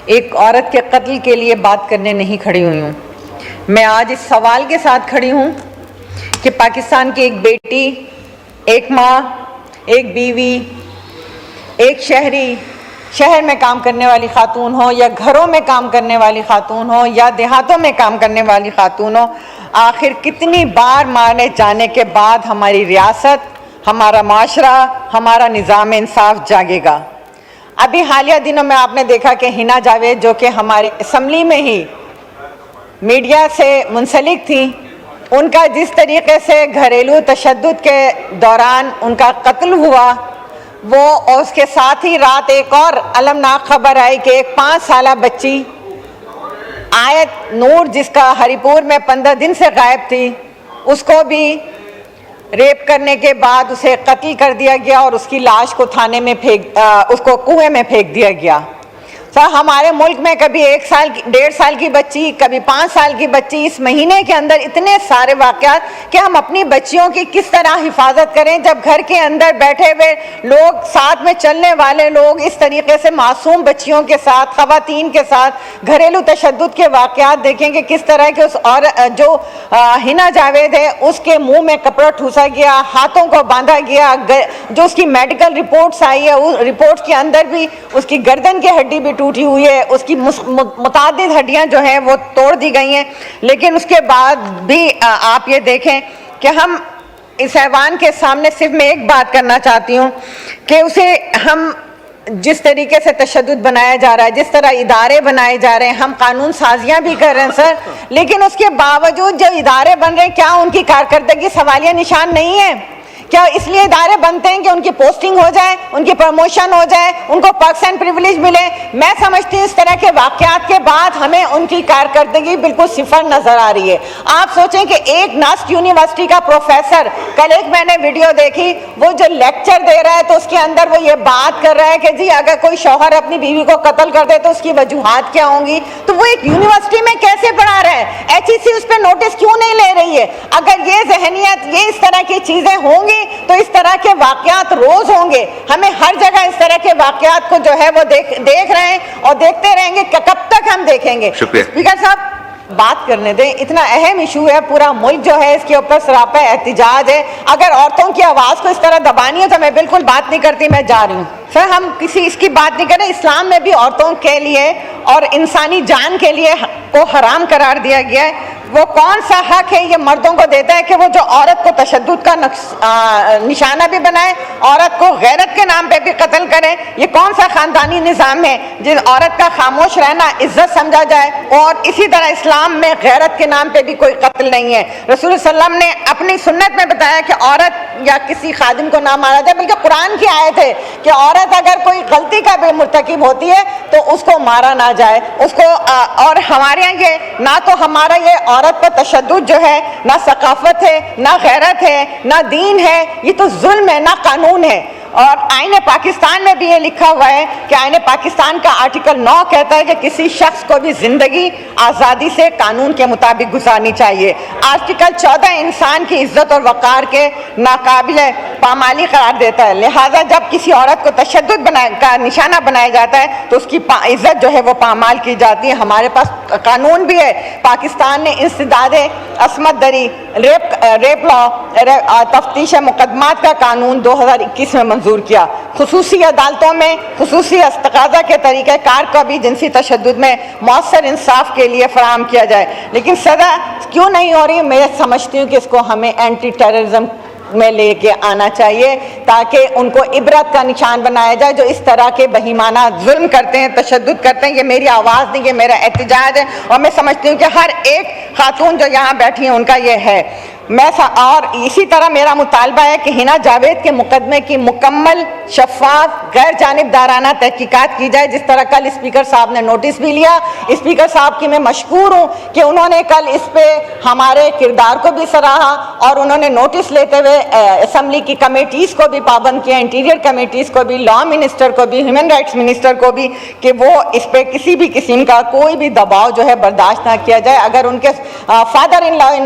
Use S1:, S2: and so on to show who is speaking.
S1: ایک عورت کے قتل کے لیے بات کرنے نہیں کھڑی ہوئی ہوں. میں آج اس سوال کے ساتھ کھڑی ہوں کہ پاکستان کی ایک بیٹی، ایک ماں، ایک بیوی، ایک شہر میں کام کرنے والی خاتون ہو یا گھروں میں کام کرنے والی خاتون ہو یا دیہاتوں میں کام کرنے والی خاتون ہو، آخر کتنی بار مارے جانے کے بعد ہماری ریاست، ہمارا معاشرہ، ہمارا نظام انصاف جاگے گا؟ ابھی حالیہ دنوں میں آپ نے دیکھا کہ ہنا جاوید جو کہ ہماری اسمبلی میں ہی میڈیا سے منسلک تھیں، ان کا جس طریقے سے گھریلو تشدد کے دوران ان کا قتل ہوا، وہ اور اس کے ساتھ ہی رات ایک اور المناک خبر آئی کہ ایک 5 سالہ بچی آیت نور، جس کا ہری پور میں 15 دن سے غائب تھی، اس کو بھی ریپ کرنے کے بعد اسے قتل کر دیا گیا اور اس کی لاش کو اس کو کنویں میں پھینک دیا گیا. ہمارے ملک میں کبھی 1 سال 1.5 سال کی بچی، کبھی 5 سال کی بچی، اس مہینے کے اندر اتنے سارے واقعات کہ ہم اپنی بچیوں کی کس طرح حفاظت کریں جب گھر کے اندر بیٹھے ہوئے لوگ، ساتھ میں چلنے والے لوگ اس طریقے سے معصوم بچیوں کے ساتھ، خواتین کے ساتھ گھریلو تشدد کے واقعات دیکھیں کہ کس طرح کے جو ہنا جاوید ہے اس کے منہ میں کپڑا ٹھوسا گیا، ہاتھوں کو باندھا گیا، جو اس کی میڈیکل رپورٹس آئی ہے اس رپورٹ کے اندر بھی اس کی گردن کی ہڈی بھی ٹوٹی ہوئی ہے، اس کی متعدد ہڈیاں جو ہیں وہ توڑ دی گئی ہیں. لیکن اس کے بعد بھی آپ یہ دیکھیں کہ ہم اس ایوان کے سامنے صرف میں ایک بات کرنا چاہتی ہوں کہ اسے ہم جس طریقے سے تشدد بنایا جا رہا ہے، جس طرح ادارے بنائے جا رہے ہیں، ہم قانون سازیاں بھی کر رہے ہیں سر، لیکن اس کے باوجود جو ادارے بن رہے ہیں، کیا ان کی کارکردگی سوالیہ نشان نہیں ہے؟ کیا اس لیے ادارے بنتے ہیں کہ ان کی پوسٹنگ ہو جائے، ان کی پروموشن ہو جائے، ان کو پرکس اینڈ پریویلیج ملے؟ میں سمجھتی ہوں اس طرح کے واقعات کے بعد ہمیں ان کی کارکردگی بالکل صفر نظر آ رہی ہے. آپ سوچیں کہ ایک ناسک یونیورسٹی کا پروفیسر، کل ایک میں نے ویڈیو دیکھی، وہ جو لیکچر دے رہا ہے تو اس کے اندر وہ یہ بات کر رہا ہے کہ جی اگر کوئی شوہر اپنی بیوی کو قتل کر دے تو اس کی وجوہات کیا ہوں گی. تو وہ ایک یونیورسٹی میں کیسے پڑھا رہا ہے؟ HEC اس پہ نوٹس کیوں نہیں لے رہی ہے؟ اگر یہ ذہنیت، یہ اس طرح کی چیزیں ہوں گی تو اس طرح کے واقعات روز ہوں گے. ہمیں ہر جگہ اس طرح کے واقعات کو جو ہے وہ دیکھ رہے ہیں اور دیکھتے رہیں گے کہ کب تک ہم دیکھیں گے. اسپیکر صاحب بات کرنے دیں، اتنا اہم ایشو ہے، پورا ملک جو ہے اس کے اوپر سراپا احتجاج ہے. اگر عورتوں کی آواز کو اس طرح دبانی ہے تو میں بالکل بات نہیں کرتی، میں جا رہی ہوں. سر ہم کسی اس کی بات نہیں کر رہے، اسلام میں بھی عورتوں کے لیے اور انسانی جان کے لیے کو حرام قرار دیا گیا ہے. وہ کون سا حق ہے یہ مردوں کو دیتا ہے کہ وہ جو عورت کو تشدد کا نشانہ بھی بنائے، عورت کو غیرت کے نام پہ بھی قتل کرے؟ یہ کون سا خاندانی نظام ہے جن عورت کا خاموش رہنا عزت سمجھا جائے؟ اور اسی طرح اسلام میں غیرت کے نام پہ بھی کوئی قتل نہیں ہے. رسول اللہ صلی اللہ علیہ وسلم نے اپنی سنت میں بتایا کہ عورت یا کسی خادم کو نہ مارا جائے، بلکہ قرآن کی آیت ہے کہ عورت اگر کوئی غلطی کا بھی مرتکب ہوتی ہے تو اس کو مارا نہ جائے، اس کو. اور ہمارے یہاں یہ نہ تو ہمارا یہ عورت پر تشدد جو ہے نہ ثقافت ہے، نہ غیرت ہے، نہ دین ہے، یہ تو ظلم ہے، نہ قانون ہے. اور آئین پاکستان میں بھی یہ لکھا ہوا ہے کہ آئین پاکستان کا آرٹیکل 9 کہتا ہے کہ کسی شخص کو بھی زندگی آزادی سے قانون کے مطابق گزارنی چاہیے. آرٹیکل 14 انسان کی عزت اور وقار کے ناقابل پامالی قرار دیتا ہے. لہٰذا جب کسی عورت کو تشدد کا نشانہ بنایا جاتا ہے تو اس کی عزت جو ہے وہ پامال کی جاتی ہے. ہمارے پاس قانون بھی ہے. پاکستان نے انسداد عصمت دری، ریپ لا، تفتیش مقدمات کا قانون 2021 میں منظور کیا. خصوصی عدالتوں میں خصوصی استقاضہ کے طریقہ کار کو بھی جنسی تشدد میں مؤثر انصاف کے لیے فراہم کیا جائے. لیکن سزا کیوں نہیں ہو رہی؟ میں سمجھتی ہوں کہ اس کو ہمیں اینٹی ٹیررزم میں لے کے آنا چاہیے تاکہ ان کو عبرت کا نشان بنایا جائے جو اس طرح کے بہیمانہ ظلم کرتے ہیں، تشدد کرتے ہیں. یہ میری آواز نہیں، یہ میرا احتجاج ہے اور میں سمجھتی ہوں کہ ہر ایک خاتون جو یہاں بیٹھی ہیں ان کا یہ ہے. اور اسی طرح میرا مطالبہ ہے کہ ہنا جاوید کے مقدمے کی مکمل، شفاف، غیر جانبدارانہ تحقیقات کی جائے، جس طرح کل اسپیکر صاحب نے نوٹس بھی لیا. اسپیکر صاحب کی میں مشکور ہوں کہ انہوں نے کل اس پہ ہمارے کردار کو بھی سراہا اور انہوں نے نوٹس لیتے ہوئے اسمبلی کی کمیٹیز کو بھی پابند کیا، انٹیریئر کمیٹیز کو بھی، لا منسٹر کو بھی، ہیومن رائٹس منسٹر کو بھی، کہ وہ اس پہ کسی بھی قسم کا کوئی بھی دباؤ جو ہے برداشت نہ کیا جائے. اگر ان کے فادر ان لا